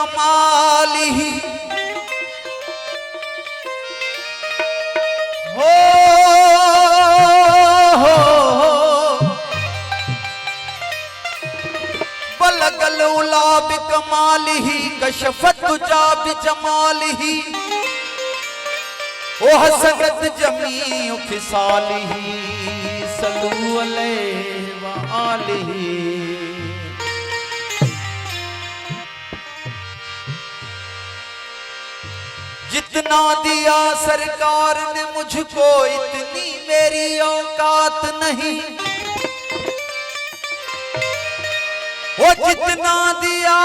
कमालिही हो बलगल उला बिकमालिही कशफत तुजा बिजमालिही ओ हसरत जमी फिसालिही सल्लु अलैहि व आलिही। जितना दिया सरकार ने मुझको इतनी मेरी औकात नहीं, वो जितना दिया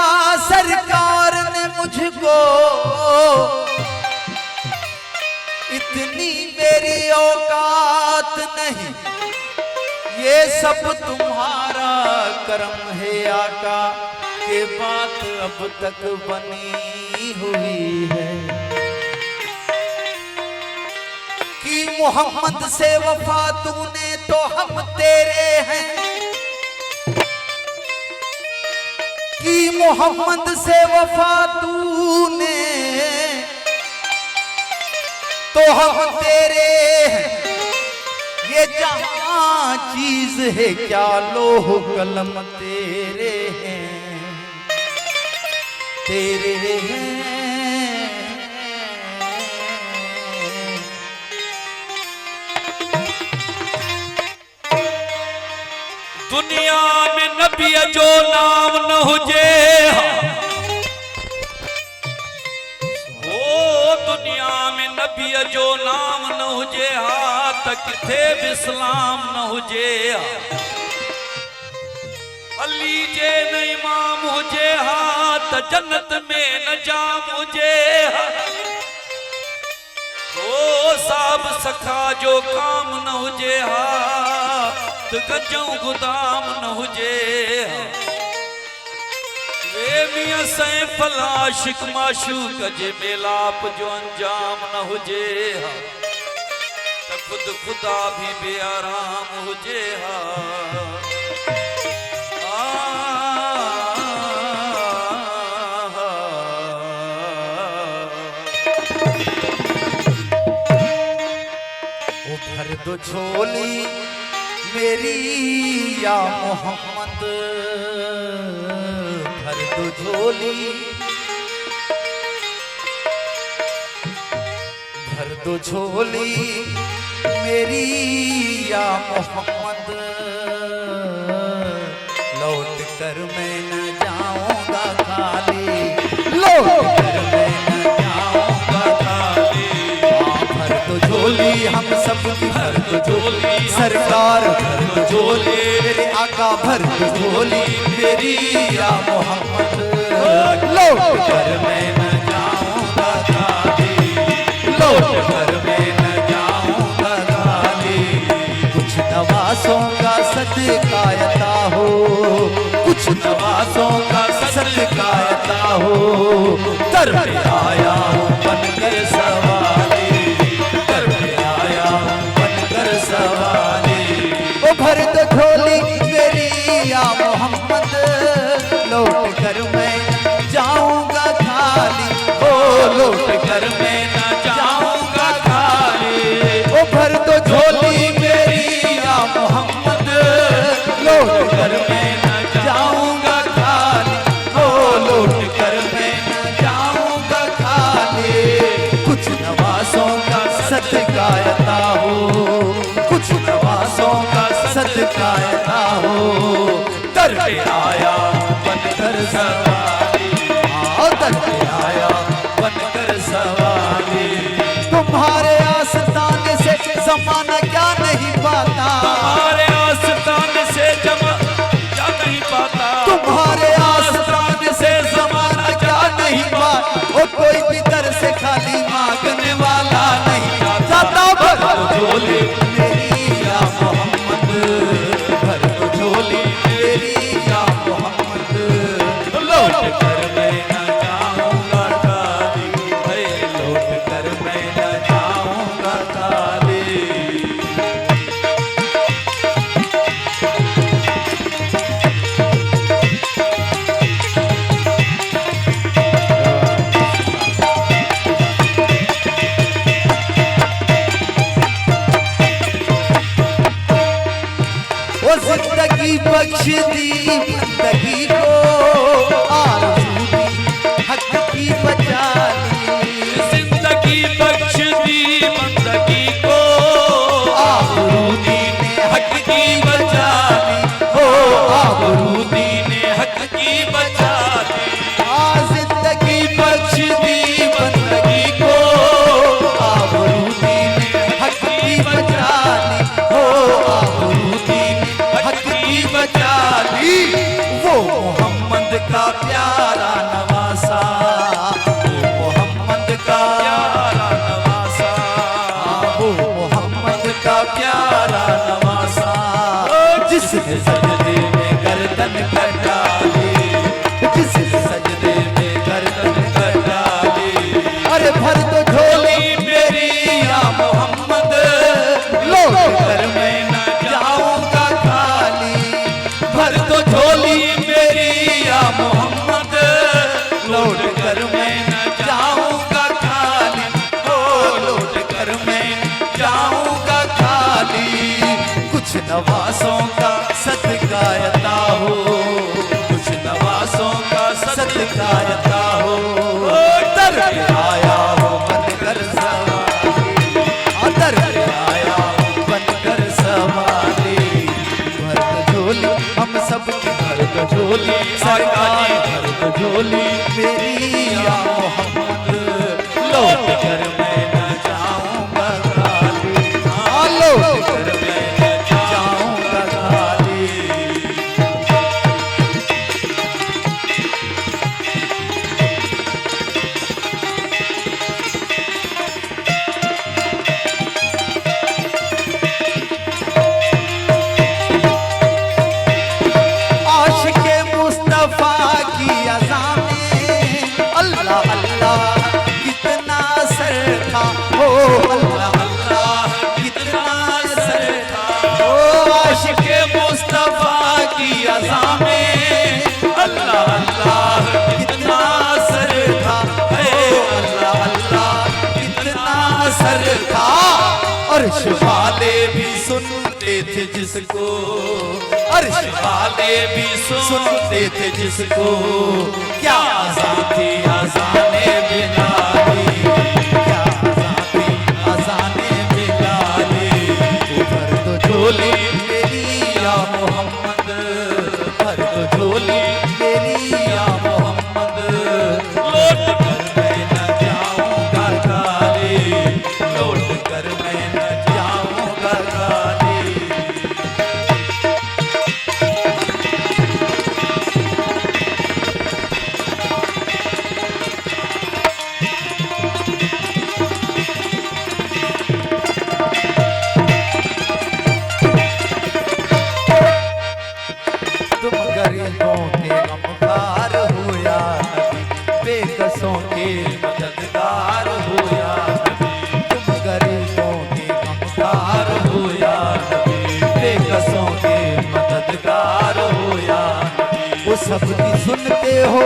सरकार ने मुझको इतनी मेरी औकात नहीं। ये सब तुम्हारा करम है आका, के बात अब तक बनी हुई है कि मोहम्मद से वफा तूने तो हम तेरे हैं, कि मोहम्मद से वफा तूने तो हम तेरे हैं। ये जहां चीज है क्या लोह कलम तेरे हैं, तेरे हैं। दुनिया में नबी जो नाम न हुजे, ओ दुनिया में नबी जो नाम न हुजे हा त किथे भी इस्लाम न हुजे। अली जे न इमाम हुजे हा त जन्नत में न जाम हुजे हा। ओ साहब सखा जो काम न हुजे हा त गजों गुदाम न हुजे हा। वे मियां सैफ आशिक माशूक जे मेलाप जो अंजाम न हुजे हा त खुद खुदा भी बेआराम हुजे हा। ओ भर दो झोली मेरी या मोहम्मद, भर दो झोली, भर दो झोली मेरी या मोहम्मद। लौट कर मैं न जाऊंगा खाली, लौट कर मैं न जाऊंगा खाली। भर दो झोली हम सब की, भर दो झोली सरकार, भर दो झोली मेरे आका, भर दो झोली मेरी या मोहम्मद। लौट कर मैं न जाऊंगा खाली, लौट कर मैं न जाऊंगा खाली। कुछ नवासों का सदकायता हो, कुछ नवासों का सदकायता हो। दर पे आया हूँ बनकर सवाली, दर पे आया हूँ बनकर सवाली। ओ भर दो झोली मेरी या मोहम्मद, लौट कर मैं जाऊंगा खाली, ओ लौट कर मैं न जाऊंगा खाली। ओ भर दो झोली मेरी या मोहम्मद, लौट कर मैं न जाऊंगा खाली, ओ लौट कर मैं न जाऊंगा खाली। कुछ नवासों का सदकायता हो, कुछ नवासों का सदकायता हो। दर पे आया बनकर सवाली, दर पे आया बनकर सवाली। बख्श दी बंदगी को, आरज़ू दी हक की बचा ली। जिंदगी बख्श दी बंदगी को, आबरू दी ने हक की बचा ली। हो आबरू दी ने हक की बचा ली। जिंदगी बख्श दी बंदगी को, आबरू दी ने हक की बचा ली। हो आबरू दी ने हक की बचा ली। वो मोहम्मद का प्यारा नवासा, वो मोहम्मद का प्यारा नवासा, वो मोहम्मद का प्यारा नवासा, जिसने सजदे में गर्दन कटा ली, जिसने सजदे में गर्दन कटा ली। अरे भर दो झोली मेरी या मोहम्मद, लौट कर मैं न जाऊंगा खाली। भर दो झोली मेरी या मोहम्मद, लौट कर मैं न जाऊंगा खाली। ओ लौट कर मैं जाऊंगा खाली। कुछ नवासों का सदका अता हो, कुछ नवासों का सदका अता हो। दर पे आया हो बनकर सवारी, दर पे आया हो बनकर सवारी। भर दो झोली हम सब की, भर दो झोली सरकार, भर दो झोली मेरी या मोहम्मद, लौट कर मैं न जाऊंगा खाली। लौट कर मैं न जाऊंगा खाली। आशिक़े मुस्तफा की अज़ा में अल्लाह अल्लाह कितना असर था। हो अल्लाह अल्लाह कितना असर था। हो आशिक़े मुस्तफा की अज़ा में अल्लाह अल्लाह कितना असर था। हो अल्लाह अल्लाह कितना असर था। अर्श वाले भी सुनते थे जिसको, अर्श वाले भी सुनते थे जिसको, क्या आज़ान थी आज़ाने बिलाली, क्या आज़ान थी आज़ाने बिलाली। भर दो झोली मेरी या मोहम्मद, भर दो झोली मेरी या मोहम्मद, लौट कर मैं न जाऊंगा खाली, लौट कर मैं न जाऊंगा खाली। तुम गरीबों के गमखार हो या नबी, बेकसों के मददगार हो या नबी। तुम गरीबों के गमखार हो या नबी, बेकसों के मददगार हो या नबी। वो सबकी सुनते हो